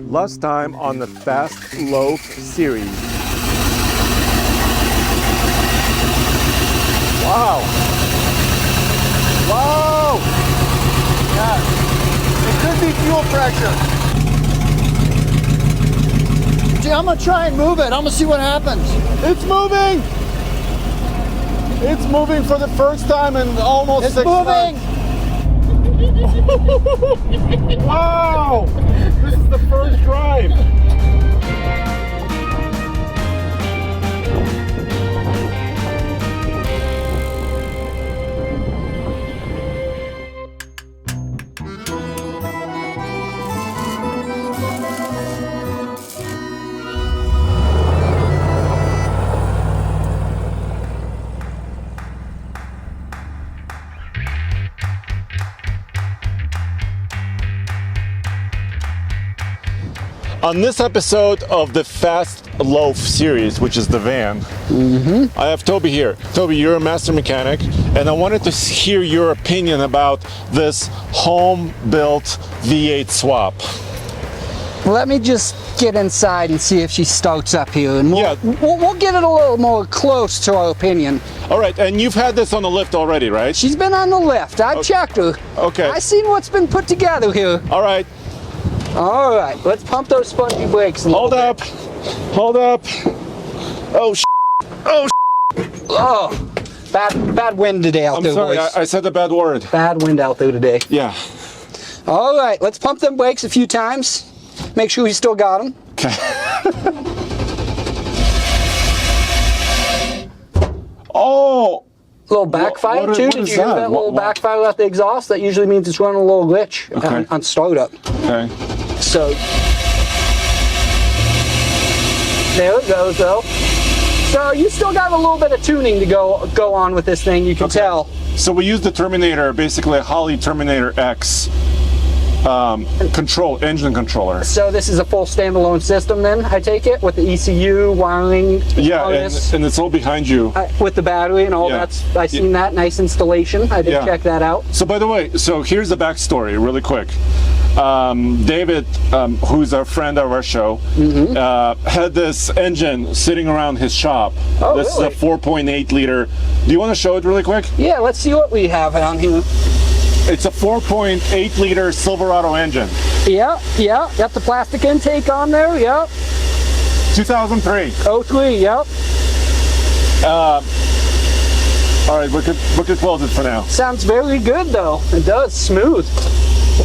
Last time on the Fast Loaf series. Wow! Wow! Yeah. It could be fuel pressure. Gee, I'm gonna try and move it. I'm gonna see what happens. It's moving! It's moving for the first time in almost 6 months. Wow! This is the first drive. On this episode of the Fast Loaf series, which is the van, I have Toby here. Toby, you're a master mechanic, and I wanted to hear your opinion about this home-built V8 swap. Let me just get inside and see if she starts up here, and we'll get it a little more close to our opinion. All right, and you've had this on the lift already, right? She's been on the lift. I've checked her. Okay. I've seen what's been put together here. All right. All right, let's pump those spongy brakes. Hold up. Hold up. Oh, oh, oh, bad wind today out there, sorry, boys. I said a bad word. Bad wind out there today. Yeah. All right, let's pump them brakes a few times. Make sure we still got them. Okay. Oh. Little backfire too. Did you hear that little backfire at the exhaust? That usually means it's running a little glitch on startup. Okay. So there it goes though. So you still got a little bit of tuning to go on with this thing. You can tell. So we use the Terminator, basically a Holley Terminator X engine controller. So this is a full standalone system then, I take it, with the ECU, wiring, yeah, and it's all behind you. With the battery and all that. I seen that, nice installation. I did check that out. So by the way, so here's the backstory really quick. David, who's a friend of our show, had this engine sitting around his shop. Oh, this really? is a 4.8 liter. Do you want to show it really quick? Yeah, let's see what we have on here. It's a 4.8 liter Silverado engine. Yeah, got the plastic intake on there, 2003. 03, yep. All right, we could close it for now. Sounds very good though. It does, smooth.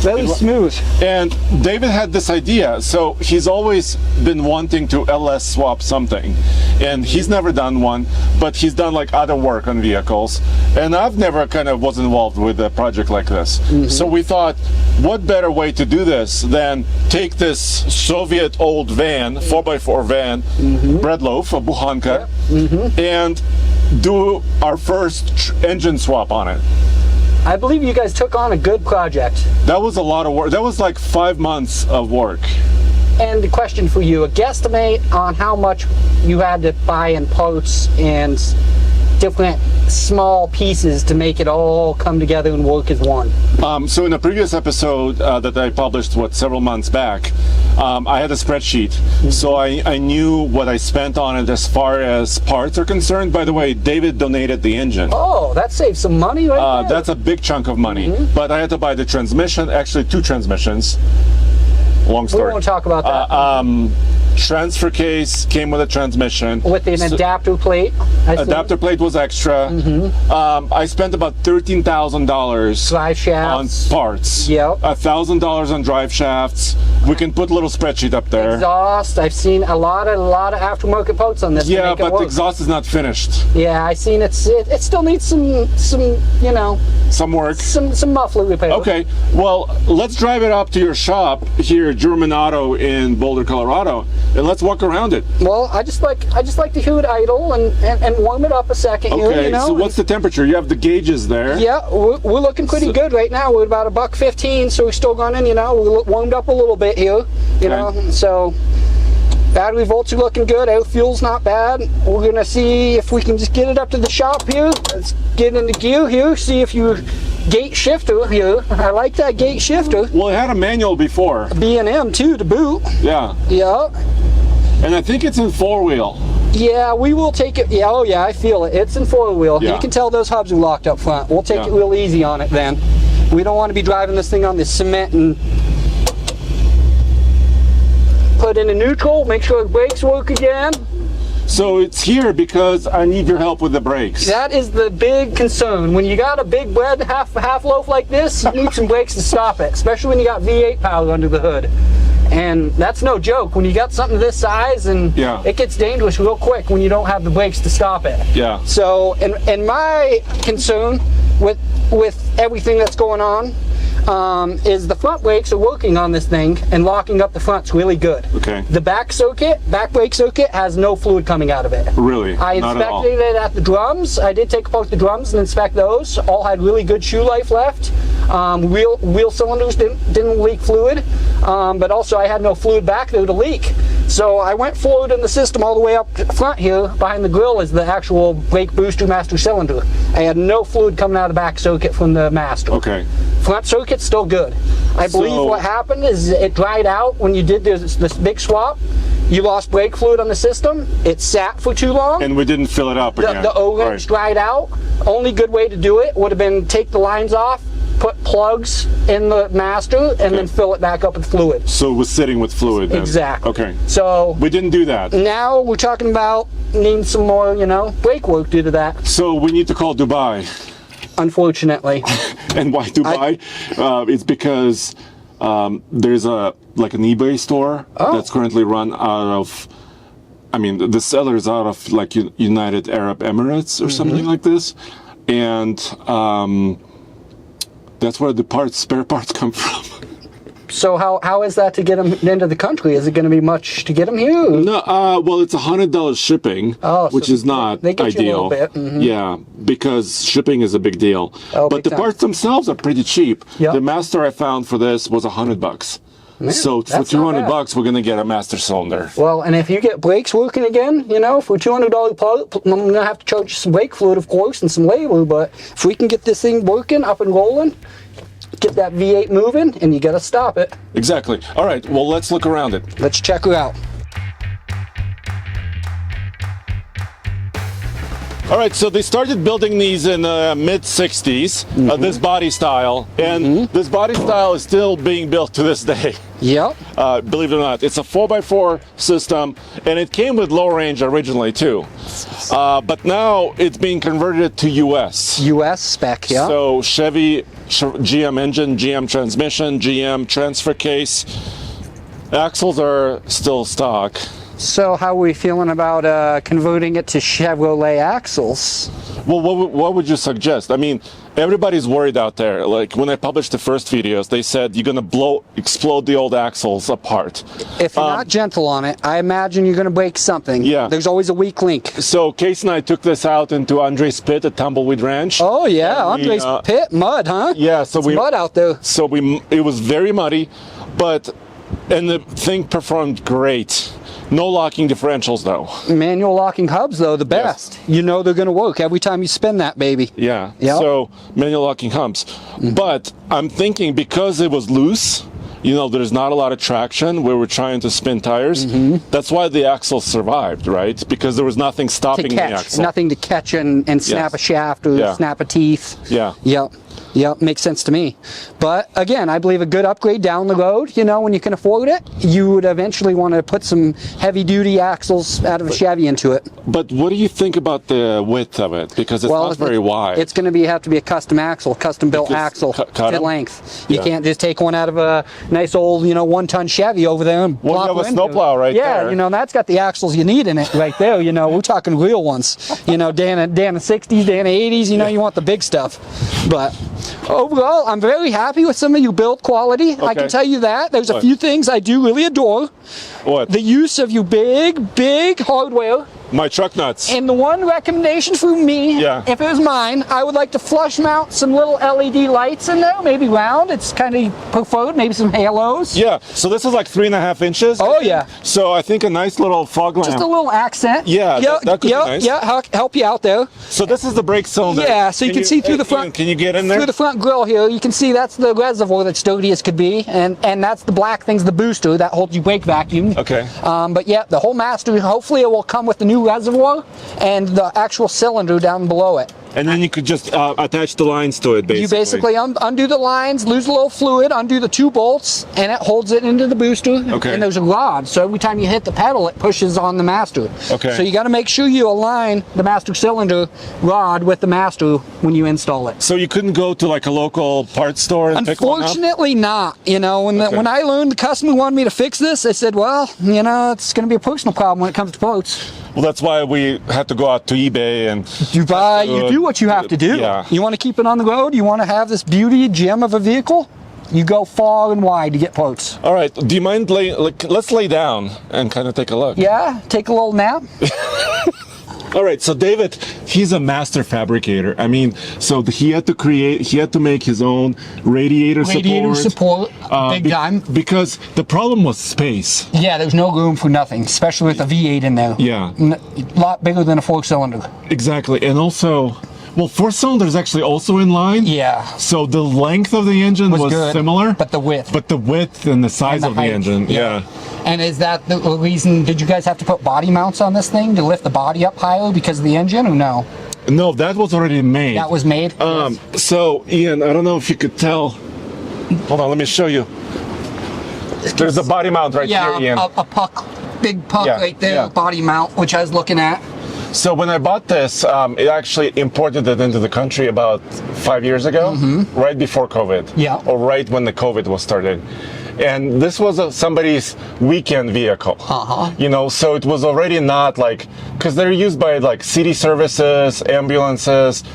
Very smooth. And David had this idea, so he's always been wanting to LS swap something, and he's never done one, but he's done like other work on vehicles, and I've never was involved with a project like this. So we thought, what better way to do this than take this Soviet old van, 4x4 van, bread loaf, a Buhanka, and do our first engine swap on it. I believe you guys took on a good project. That was a lot of work. That was like 5 months of work. And the question for you, a guesstimate on how much you had to buy in parts and different small pieces to make it all come together and work as one. So in the previous episode that I published several months back, I had a spreadsheet, so I knew what I spent on it as far as parts are concerned. By the way, David donated the engine. Oh, that saves some money right there. That's a big chunk of money, but I had to buy the transmission, actually 2 transmissions. Long story. We won't talk about that. Transfer case came with a transmission. With an adapter plate. Adapter plate was extra. I spent about $13,000 drive shafts on parts. Yep. $1,000 on drive shafts. We can put a little spreadsheet up there. Exhaust. I've seen a lot of aftermarket parts on this. Yeah, but the exhaust is not finished. Yeah, I seen it still needs some some work. Some muffler repair. Okay. Well, let's drive it up to your shop here, German Auto in Boulder, Colorado, and let's walk around it. Well, I just like to hear it idle and warm it up a second here, Okay, so what's the temperature? You have the gauges there. Yeah, we're looking pretty good right now. We're about $1.15, so we're still running, we're warmed up a little bit here, so battery volts are looking good, air fuel's not bad. We're gonna see if we can just get it up to the shop here. Let's get into gear here, see if you gate shifter here. I like that gate shifter. Well, it had a manual before. B&M too to boot. Yeah. Yeah. And I think it's in 4-wheel. Yeah, we will take it. Yeah, oh yeah, I feel it. It's in 4-wheel. Yeah. You can tell those hubs are locked up front. We'll take it real easy on it then. We don't want to be driving this thing on the cement and put in a neutral, make sure the brakes work again. So it's here because I need your help with the brakes. That is the big concern. When you got a big bread half loaf like this, you need some brakes to stop it, especially when you got V8 power under the hood. And that's no joke. When you got something this size, and it gets dangerous real quick when you don't have the brakes to stop it. Yeah. So, and my concern with everything that's going on is the front brakes are working on this thing and locking up the front's really good. Okay. The back brake circuit has no fluid coming out of it. Really? I inspected it at the drums. I did take apart the drums and inspect those. All had really good shoe life left. Wheel cylinders didn't leak fluid, but also I had no fluid back there to leak. So I went forward in the system all the way up front here. Behind the grill is the actual brake booster master cylinder. I had no fluid coming out of the back circuit from the master. Okay. Front circuit's still good. I believe what happened is it dried out when you did this big swap. You lost brake fluid on the system. It sat for too long. And we didn't fill it up again. The O-rings dried out. Only good way to do it would have been take the lines off, put plugs in the master, and then fill it back up with fluid. So it was sitting with fluid then. Exactly. Okay. So we didn't do that. Now we're talking about needing some more, brake work due to that. So we need to call Dubai. Unfortunately. And why Dubai? It's because there's an eBay store that's currently run out of, the seller is out of like United Arab Emirates or something like this. And that's where the spare parts come from. So how is that to get them into the country? Is it going to be much to get them here? No, well, it's $100 shipping, which is not they get ideal. You a little bit. Yeah, because shipping is a big deal. But the parts themselves are pretty cheap. Yep. The master I found for this was $100. Man, so for $200, we're gonna get a master cylinder. Well, and if you get brakes working again, for $200 part, I'm gonna have to charge you some brake fluid, of course, and some labor. But if we can get this thing working, up and rolling, get that V8 moving, and you gotta stop it. Exactly. All right. Well, let's look around it. Let's check her out. All right, so they started building these in mid-60s, this body style, and this body style is still being built to this day. Yep. Believe it or not. It's a 4x4 system, and it came with low range originally, too. But now it's being converted to US. US spec, yeah. So Chevy, GM engine, GM transmission, GM transfer case. Axles are still stock. So how are we feeling about converting it to Chevrolet axles? Well, what would you suggest? Everybody's worried out there. Like when I published the first videos, they said you're gonna explode the old axles apart. If you're not gentle on it, I imagine you're gonna break something. Yeah. There's always a weak link. So Case and I took this out into Andre's pit at Tumbleweed Ranch. Oh yeah, Andre's pit, mud, huh? Yeah, so it's mud out there. So it was very muddy, and the thing performed great. No locking differentials though. Manual locking hubs though, the best. Yes. They're gonna work every time you spin that baby. Yeah, yep. So manual locking hubs. But I'm thinking because it was loose, there's not a lot of traction where we're trying to spin tires. That's why the axle survived, right? Because there was nothing stopping the axle. Nothing to catch and snap a shaft or snap a teeth. Yeah. Yep, makes sense to me. But again, I believe a good upgrade down the road, when you can afford it, you would eventually want to put some heavy-duty axles out of a Chevy into it. But what do you think about the width of it? Because it's not very wide. It's going to have to be a custom axle, custom-built axle to length. You can't just take one out of a nice old, 1-ton Chevy over there and plop you have a snowplow right there. Yeah, that's got the axles you need in it right there. We're talking real ones. Day in the 60s, day in the 80s. You want the big stuff. But overall, I'm very happy with some of your build quality. Okay. I can tell you that. There's a few things I do really adore. What? The use of your big hardware my truck nuts. And the one recommendation from me, if it was mine, I would like to flush mount some little LED lights in there, maybe round. It's kind of preferred, maybe some halos. Yeah, so this is like 3.5 inches. Oh, yeah. So I think a nice little fog lamp. Just a little accent. Yeah, that could be nice. Yeah, help you out there. So this is the brake cylinder. Yeah, so you can see through the front. Can you get in there? Through the front grill here, you can see that's the reservoir that's dirty as could be, and that's the black thing's the booster that holds your brake vacuum. Okay. But yeah, the whole master, hopefully it will come with the new reservoir and the actual cylinder down below it. And then you could just attach the lines to it, basically. You basically undo the lines, lose a little fluid, undo the 2 bolts, and it holds it into the booster. Okay. And there's a rod, so every time you hit the pedal, it pushes on the master. Okay. So you got to make sure you align the master cylinder rod with the master when you install it. So you couldn't go to like a local parts store and pick one up? Unfortunately not. You know, when I learned the customer wanted me to fix this, I said, well, you know, it's going to be a personal problem when it comes to parts. Well, that's why we had to go out to eBay and... You do what you have to do. Yeah. You want to keep it on the road? You want to have this beauty gem of a vehicle? You go far and wide to get parts. All right. Do you mind let's lay down and kind of take a look? Yeah, take a little nap. All right, so David, he's a master fabricator. I mean, so he had to make his own radiator support, big time. Because the problem was space. Yeah, there's no room for nothing, especially with a V8 in there. Yeah. A lot bigger than a 4-cylinder. Exactly, and also... Well, 4-cylinder is actually also in line. Yeah. So the length of the engine was good, similar. but the width. But the width and the size of the height. engine, yeah. And is that the reason, did you guys have to put body mounts on this thing to lift the body up higher because of the engine, or no? No, that was already made. That was made? Yes. So, Ian, I don't know if you could tell. Hold on, let me show you. There's a body mount right here, Ian. A puck, big puck right there, body mount, which I was looking at. So when I bought this, it actually imported it into the country about 5 years ago, right before COVID. Yeah. Or right when the COVID was started. And this was somebody's weekend vehicle. You know, so it was already not like, because they're used by like city services, ambulances,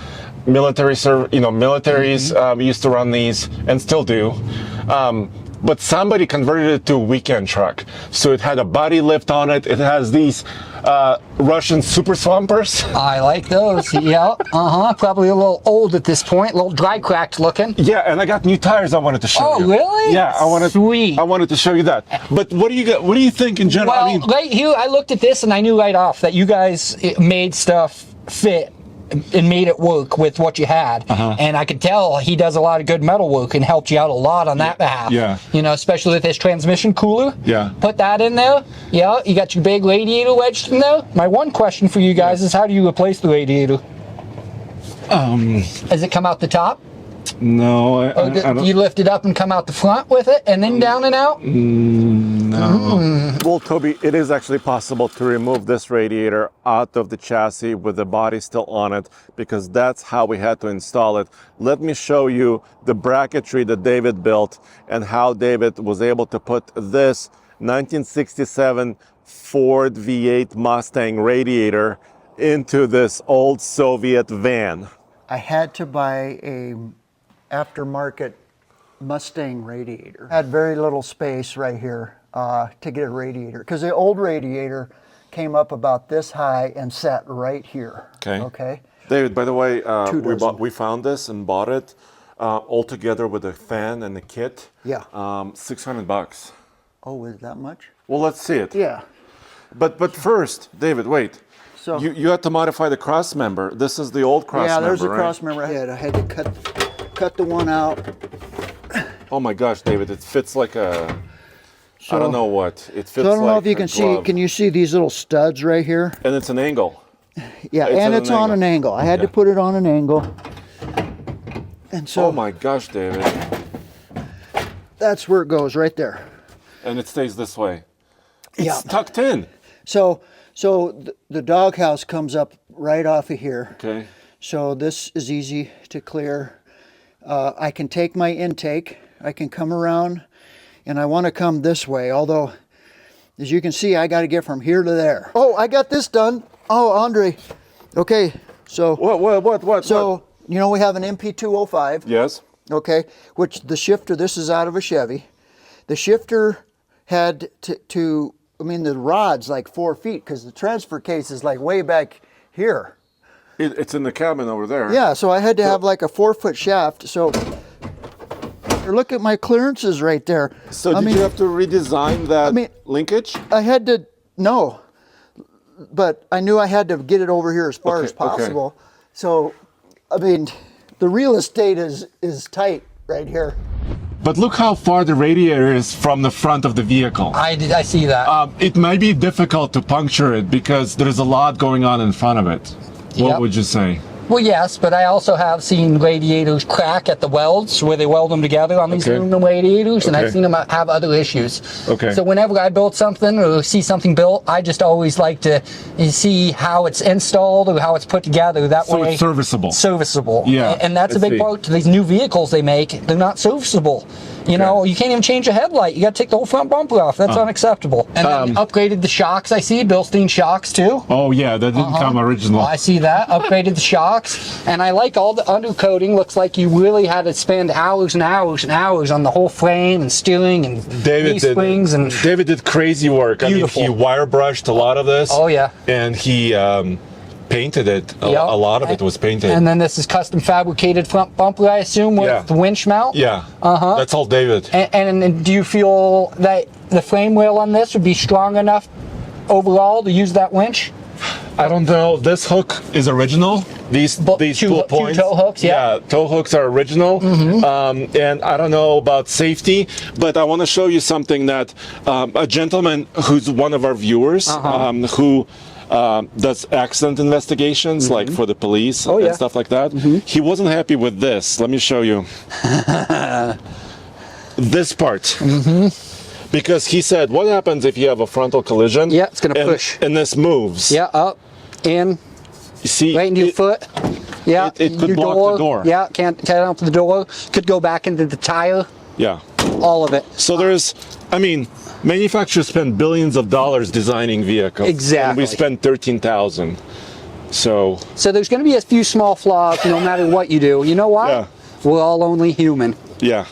militaries used to run these and still do. But somebody converted it to a weekend truck. So it had a body lift on it. It has these Russian super swampers. I like those. Yeah. Probably a little old at this point, a little dry cracked looking. Yeah, and I got new tires I wanted to show you. Oh, really? Yeah, Sweet. I wanted to show you that. But what do you think in general? Well, I mean, right here, I looked at this and I knew right off that you guys made stuff fit and made it work with what you had. And I could tell he does a lot of good metal work and helped you out a lot on that behalf. Yeah. You know, especially with his transmission cooler. Yeah. Put that in there. Yeah, you got your big radiator wedged in there. My one question for you guys is how do you replace the radiator? Does it come out the top? No, I don't. You lift it up and come out the front with it and then down and out? No. Well, Toby, it is actually possible to remove this radiator out of the chassis with the body still on it, because that's how we had to install it. Let me show you the bracketry that David built and how David was able to put this 1967 Ford V8 Mustang radiator into this old Soviet van. I had to buy a aftermarket Mustang radiator. Had very little space right here to get a radiator, because the old radiator came up about this high and sat right here. Okay. David, by the way, we found this and bought it all together with a fan and a kit. Yeah. $600. Oh, is that much? Well, let's see it. Yeah. But first, David, wait. So you had to modify the cross member. This is the old cross member, Yeah, there's a right? cross member I had. I had to cut the one out. Oh my gosh, David, it fits like a... I don't know what. It fits like So I don't know if you can glove. see. Can you see these little studs right here? And it's an angle. Yeah, and it's on an angle. I had to put it on an angle. And so... Oh my gosh, David. That's where it goes, right there. And it stays this way. It's Yeah. tucked in. So the doghouse comes up right off of here. Okay. So this is easy to clear. I can take my intake. I can come around, and I want to come this way. Although, as you can see, I got to get from here to there. Oh, I got this done. Oh, Andre. Okay. So What? So you know we have an MP205. Yes. Okay. Which the shifter. This is out of a Chevy. The shifter had to I mean, the rod's like 4 feet because the transfer case is like way back here. It's in the cabin over there. Yeah, so I had to have like a 4-foot shaft. So look at my clearances right there. So did you have to redesign that linkage? I had to, no, but I knew I had to get it over here as far as possible. So, I mean, the real estate is tight right here. But look how far the radiator is from the front of the vehicle. I see that. It might be difficult to puncture it because there's a lot going on in front of it. What would you say? Well, yes, but I also have seen radiators crack at the welds where they weld them together on these aluminum radiators, and I've seen them have other issues. So whenever I build something or see something built, I just always like to see how it's installed or how it's put together. That way, it's serviceable. Serviceable. Yeah. And that's a big part to these new vehicles they make. They're not serviceable. You know, you can't even change a headlight. You got to take the whole front bumper off. That's unacceptable. And then upgraded the shocks. I see Bilstein shocks too. Oh yeah, that didn't come original. I see that. Upgraded the shocks, and I like all the undercoating. Looks like you really had to spend hours and hours and hours on the whole frame and steering and knee springs. And David did crazy work. Beautiful. I mean, he wire brushed a lot of this. Oh yeah. And he painted it. A lot of it was painted. And then this is custom fabricated front bumper, I assume, with the winch mount. Yeah. That's all David. And do you feel that the frame rail on this would be strong enough overall to use that winch? I don't know. This hook is original. These two points. Two tow hooks. Yeah. Tow hooks are original. And I don't know about safety, but I want to show you something that a gentleman who's one of our viewers, who does accident investigations, like for the police and stuff like that. He wasn't happy with this. Let me show you. This part. Because he said, what happens if you have a frontal collision? Yeah, it's going to push. And this moves. Yeah, up, in, you see, right into your foot. Yeah, it could block the door. Yeah, can't open the door. Could go back into the tire. Yeah. All of it. So there's, I mean, manufacturers spend billions of dollars designing vehicles. Exactly. And we spend 13,000. So there's going to be a few small flaws no matter what you do. You know why? Yeah. We're all only human. Yeah.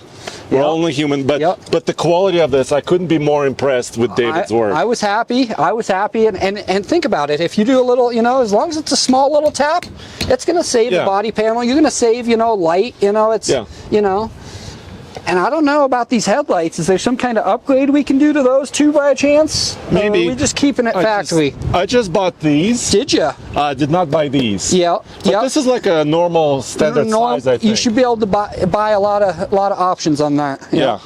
We're only human, but the quality of this, I couldn't be more impressed with David's work. I was happy, and think about it. If you do a little, as long as it's a small little tap, it's going to save the body panel. You're going to save, light. And I don't know about these headlights. Is there some kind of upgrade we can do to those too by a chance? Maybe. Or are we just keeping it factory? I just bought these. Did you? I did not buy these. Yeah. But this is like a normal standard size, I think. You should be able to buy a lot of options on that. Yeah.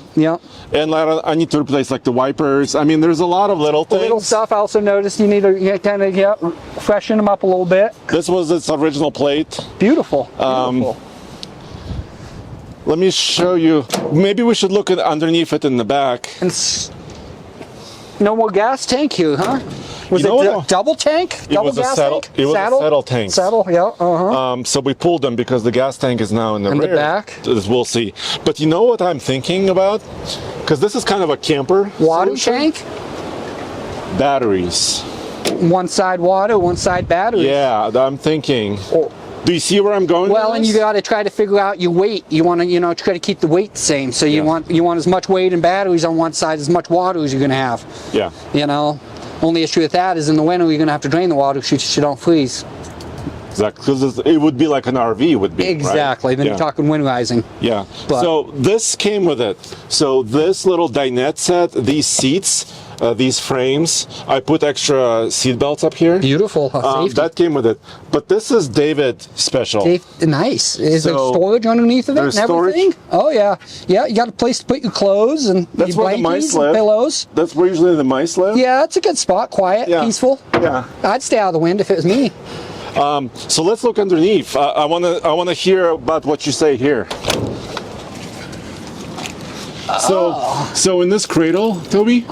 And I need to replace like the wipers. I mean, there's a lot of little things. Little stuff. I also noticed you need to kind of freshen them up a little bit. This was its original plate. Beautiful. Beautiful. Let me show you. Maybe we should look at underneath it in the back. And no more gas tank here, huh? Was it double tank? It was a saddle. It was a saddle tank. Saddle, yeah. So we pulled them because the gas tank is now in the rear. In the back. As we'll see. But you know what I'm thinking about? Because this is kind of a camper. Water tank. Batteries. One side water, one side batteries. Yeah, I'm thinking. Do you see where I'm going? Well, and you got to try to figure out your weight. You want to, try to keep the weight the same. So you want as much weight and batteries on one side, as much water as you're going to have. Yeah. Only issue with that is in the winter you're going to have to drain the water so you don't freeze. Exactly, because it would be like an RV would be. Exactly. Right? Then you're talking winterizing. Yeah. So this came with it. So this little dinette set, these seats. These frames, I put extra seat belts up here. Beautiful. That came with it. But this is David special. Nice. Is there storage underneath of it and everything? Storage. Oh, yeah. Yeah, you got a place to put your clothes and your blankets and pillows. That's where usually the mice live? Yeah, it's a good spot. Quiet, peaceful. Yeah. I'd stay out of the wind if it was me. So let's look underneath. I wanna hear about what you say here. So in this cradle, Toby,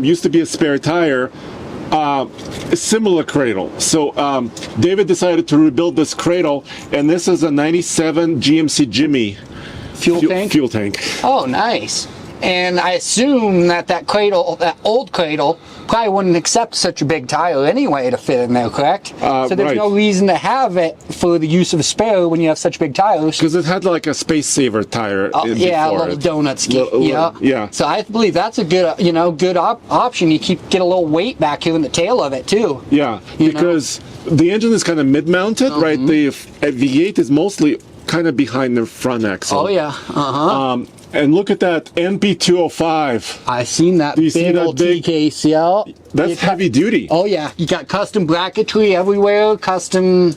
used to be a spare tire, a similar cradle. So David decided to rebuild this cradle, and this is a 97 GMC Jimmy fuel tank. Oh, nice. And I assume that cradle, that old cradle, probably wouldn't accept such a big tire anyway to fit in there, correct? So there's right. no reason to have it for the use of a spare when you have such big tires. Because it had like a space saver tire. Yeah, a before little it. donut ski. Yeah. So I believe that's a good, good option. You get a little weight back here in the tail of it too. Yeah, You know? because the engine is kind of mid-mounted, right? The V8 is mostly kind of behind the front axle. Oh yeah. And look at that NP205. I seen that Do you see big that old big- T-case, yeah. That's heavy duty. Oh yeah, you got custom bracketry everywhere, custom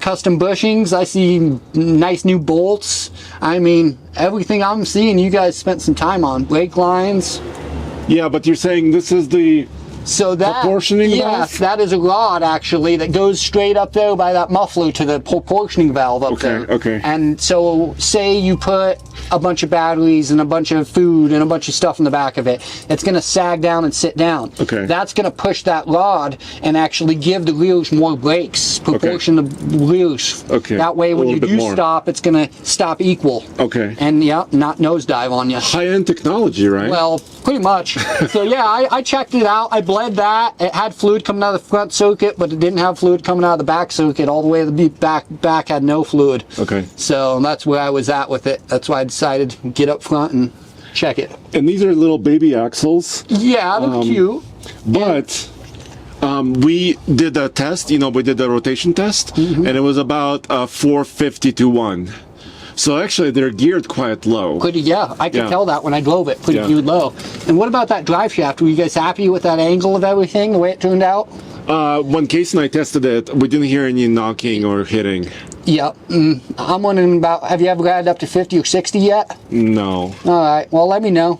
bushings. I see nice new bolts. I mean, everything I'm seeing, you guys spent some time on. Brake lines. Yeah, but you're saying this is the So that, proportioning yes, valve? that is a rod actually that goes straight up there by that muffler to the proportioning valve up there. Okay. And so, say you put a bunch of batteries and a bunch of food and a bunch of stuff in the back of it, it's going to sag down and sit down. Okay. That's going to push that rod and actually give the wheels more brakes, proportion of wheels. Okay. That way, when A you little bit do more. stop, it's going to stop equal. Okay. And yeah, not nosedive on you. high-end technology, right? Well, pretty much. So yeah, I checked it out. I bled that. It had fluid coming out of the front circuit, but it didn't have fluid coming out of the back circuit. All the way to the back had no fluid. Okay. So that's where I was at with it. That's why I decided to get up front and check it. And these are little baby axles, Yeah, they're cute. but we did a test. We did a rotation test, and it was about 450 to 1. So actually, they're geared quite low. Pretty, yeah. I could Yeah. tell that when I drove it. Pretty Yeah. geared low. And what about that drive shaft? Were you guys happy with that angle of everything, the way it turned out? When Case and I tested it, we didn't hear any knocking or hitting. Yep. I'm wondering about, have you ever got it up to 50 or 60 yet? No. All right. Well, let me know.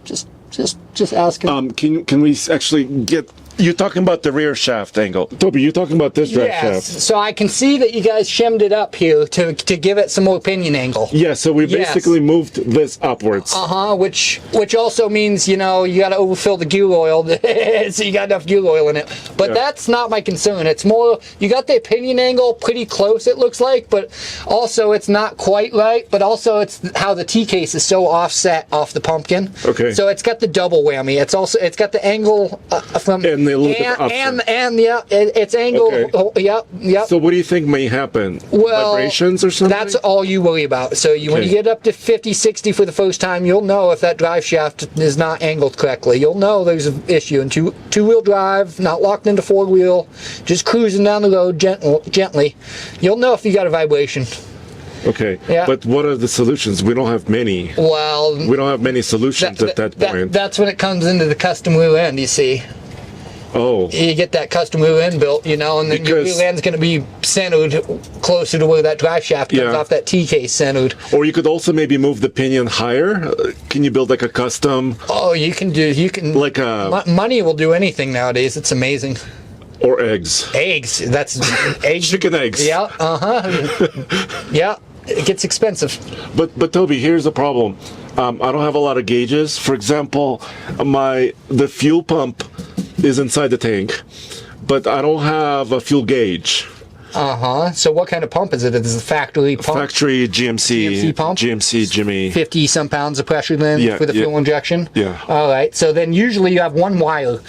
Just asking. Can we actually get? You're talking about the rear shaft angle. Toby, you're talking about this drive Yes. shaft. So I can see that you guys shimmed it up here to give it some more pinion angle. Yeah, so we Yes. basically moved this upwards. Which also means, you got to overfill the gear oil so you got enough gear oil in it. But Yeah. that's not my concern. It's more, you got the pinion angle pretty close, it looks like, but also it's not quite right, but also it's how the T-case is so offset off the pumpkin. Okay. So it's got the double whammy. It's got the angle from... And a little bit upward. And yeah, it's angle. Okay. Oh, yep. So what do you think may happen? Well, Vibrations or something? That's all you worry about. So when Okay. you get up to 50, 60 for the first time, you'll know if that drive shaft is not angled correctly. You'll know there's an issue. And two-wheel drive, not locked into four-wheel, just cruising down the road gently, you'll know if you got a vibration. Okay. Yeah. But what are the solutions? We don't have many. Well, We don't have many solutions at that point. that's when it comes into the custom rear end, you see. Oh. You get that custom rear end built, and then your Because- rear end's going to be centered closer to where that drive shaft comes Yeah. off that T-case centered. Or you could also maybe move the pinion higher. Can you build like a custom, Oh, you can. like a, Money will do anything nowadays. It's amazing. or eggs? Eggs. That's eggs. Chicken eggs. Yeah. Yeah. It gets expensive. But Toby, here's the problem. I don't have a lot of gauges. For example, the fuel pump is inside the tank, but I don't have a fuel gauge. So what kind of pump is it? Is it a factory pump? Factory GMC pump? GMC Jimmy. 50 some pounds of pressure then Yeah, for the yeah. fuel injection? Yeah. All right. So then usually you have one wire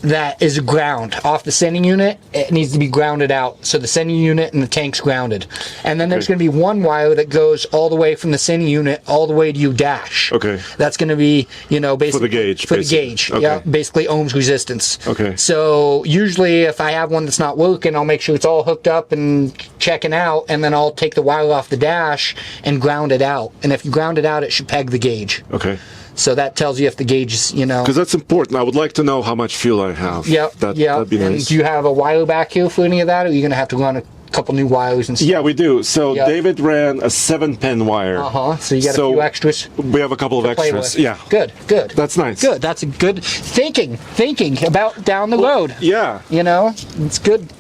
that is ground off the sending unit. It needs to be grounded out. So the sending unit and the tank's grounded. And then there's Okay. going to be one wire that goes all the way from the sending unit all the way to your dash. Okay. That's going to be, basically For the gauge, For the basically. gauge. Okay. Yeah. Basically ohms resistance. Okay. So usually if I have one that's not working, I'll make sure it's all hooked up and checking out, and then I'll take the wire off the dash and ground it out. And if you ground it out, it should peg the gauge. Okay. So that tells you if the gauge is, Because that's important. I would like to know how much fuel I have. Yep. That'd be And nice. do you have a wire back here for any of that, or are you going to have to run a couple new wires and stuff? Yeah, we do. So Yep. David ran a 7-pin wire. So you got a few extras We have a couple of to play extras. with. Yeah. Good. That's nice. Good. That's a good thinking about down the road. Yeah. It's good.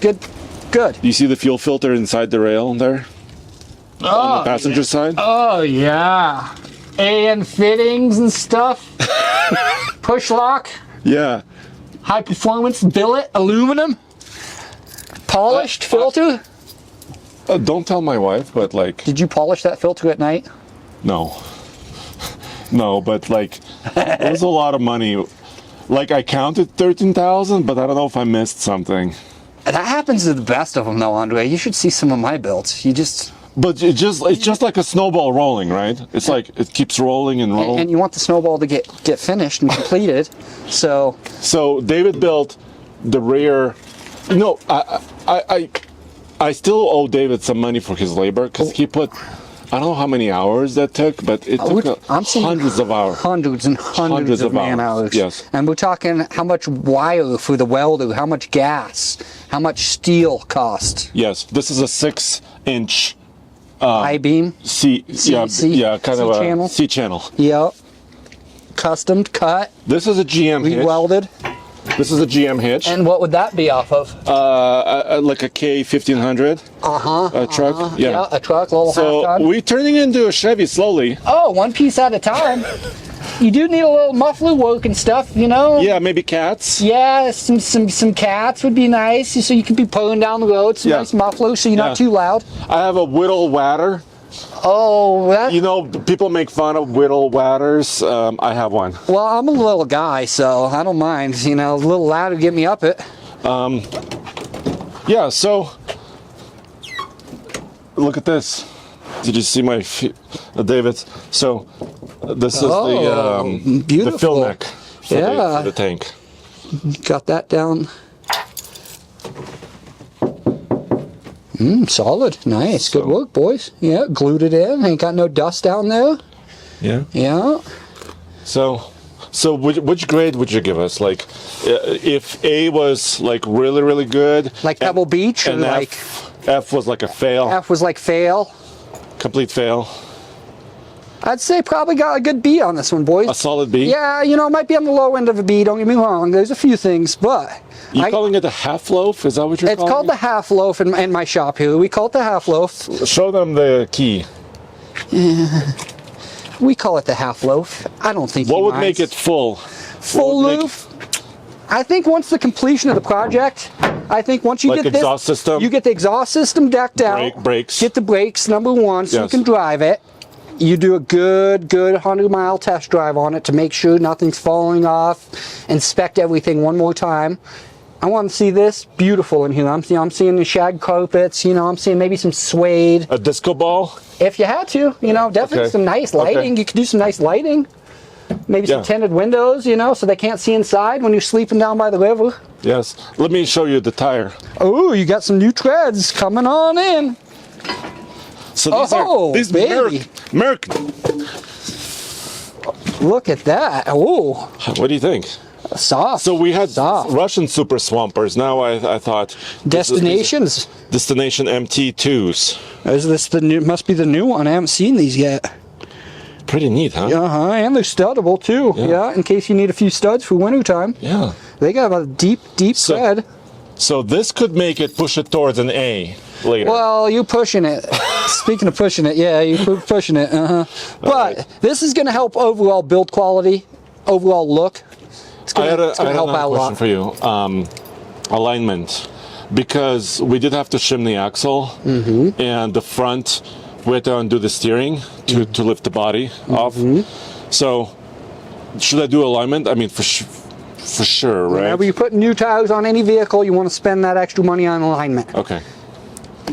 You see the fuel filter inside the rail there? On the passenger side? Oh, yeah. And fittings and stuff. Push lock. Yeah. High performance billet. Aluminum. Polished filter. Don't tell my wife, but Did you polish that filter at night? no. No, but it was a lot of money. Like I counted 13,000, but I don't know if I missed something. That happens to the best of them, though, Andre. You should see some of my builds. But it's just like a snowball rolling, right? It's like it keeps rolling and rolling. And you want the snowball to get finished and completed. So David built the rear. No, I still owe David some money for his labor because he put. I don't know how many hours that took, but it took hundreds of hours. Hundreds and hundreds of man hours. Yes. And we're talking how much wire for the welder, how much gas, how much steel cost. Yes, this is a 6-inch I-beam. kind of channel. a C channel. Yep. Custom cut. This is a GM hitch. Welded. This is a GM hitch. And what would that be off of? Like a K1500. A truck. Yeah, a truck, a little So half ton. we're turning into a Chevy slowly. Oh, one piece at a time. You do need a little muffler work and stuff, you know? Yeah, maybe cats. Yeah, some cats would be nice, so you could be pulling down the road. Some nice mufflers, so you're not too loud. I have a whittle wadder. Oh, that... You know, people make fun of whittle wadders. I have one. Well, I'm a little guy, so I don't mind. You know, a little ladder to get me up it. Yeah, so look at this. Did you see my David's? So this is the fill neck for the tank. Got that down. Solid. Nice. Good work, boys. Yeah, glued it in. Ain't got no dust down there. Yeah. Yeah. So which grade would you give us? Like, if A was like really, really good, like Pebble Beach, or and like F was like a fail. F was like fail. Complete fail. I'd say probably got a good B on this one, boys. A solid B? Yeah, you know, it might be on the low end of a B, don't get me wrong. There's a few things, but... You calling it a half loaf? Is that what you're calling it? It's called the half loaf in my shop here. We call it the half loaf. Show them the key. We call it the half loaf. I don't think What would make it full? Full loaf? I think once the completion of the project, I think once you like get this... exhaust system? You get the exhaust system decked out. Brakes. Get the brakes, number one, so you can drive it. You do a good 100-mile test drive on it to make sure nothing's falling off. Inspect everything one more time. I want to see this beautiful in here. I'm seeing the shag carpets. You know, I'm seeing maybe some suede. A disco ball? If you had to, you know, definitely some nice lighting. Okay. You could do some nice lighting. Maybe some tinted windows, you know, so they can't see inside when you're sleeping down by the river. Yes. Let me show you the tire. Oh, you got some new treads coming on in. So these Merc. Look at that. Oh. What do you think? Soft. So we had Russian super swampers. Now I thought Destinations. Destination MT2s. Is this the new? Must be the new one. I haven't seen these yet. Pretty neat, huh? And they're studdable too. Yeah, in case you need a few studs for wintertime. Yeah. They got a deep thread. So this could make it push it towards an A later. Well, you're pushing it. Speaking of pushing it, yeah, you're pushing it. But this is going to help overall build quality, overall look. It's going to help out a lot. I had a question for you. Alignment. Because we did have to shim the axle, and the front, we had to undo the steering to lift the body off. So, should I do alignment? I mean, for sure, right? Whenever you put new tires on any vehicle, you want to spend that extra money on alignment. Okay.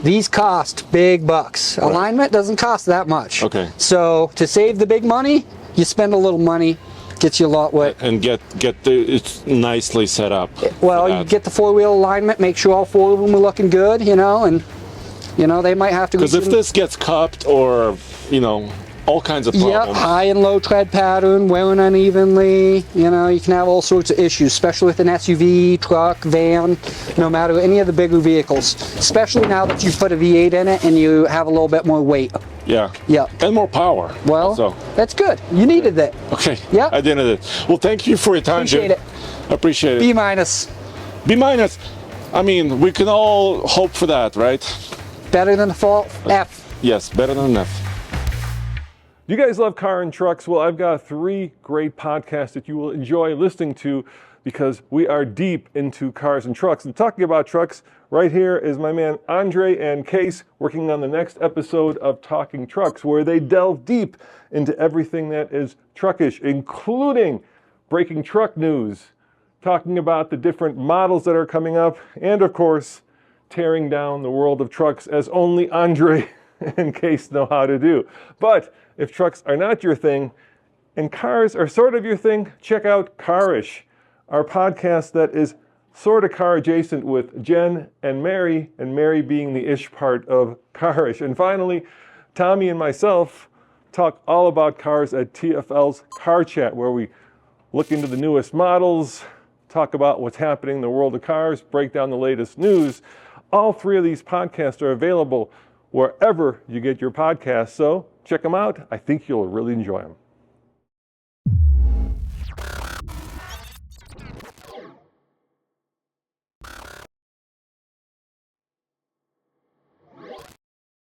These cost big bucks. Right. Alignment doesn't cost that much. Okay. So to save the big money, you spend a little money, gets you a lot wet. And get it's nicely set up. Well, you get the four-wheel alignment, make sure all four of them are looking good, you know, and you know they might have to. Because if this gets cupped or you know. All kinds of problems. Yep, high and low tread pattern, wearing unevenly. You know, you can have all sorts of issues, especially with an SUV, truck, van, no matter any of the bigger vehicles. Especially now that you've put a V8 in it and you have a little bit more weight. Yeah. Yep. And more power. Well, that's good. You needed that. Okay. Yeah. I did it. Well, thank you for your time, Appreciate it. Appreciate it. B minus. B minus. I mean, we can all hope for that, right? Better than the fault. F. Yes, better than an F. You guys love car and trucks? Well, I've got 3 great podcasts that you will enjoy listening to because we are deep into cars and trucks. And talking about trucks, right here is my man Andre and Case working on the next episode of Talking Trucks, where they delve deep into everything that is truckish, including breaking truck news, talking about the different models that are coming up, and of course, tearing down the world of trucks as only Andre and Case know how to do. But if trucks are not your thing, and cars are sort of your thing, check out Carish, our podcast that is sort of car adjacent with Jen and Mary being the ish part of Carish. And finally, Tommy and myself talk all about cars at TFL's Car Chat, where we look into the newest models, talk about what's happening in the world of cars, break down the latest news. All three of these podcasts are available wherever you get your podcasts, so check them out. I think you'll really enjoy them.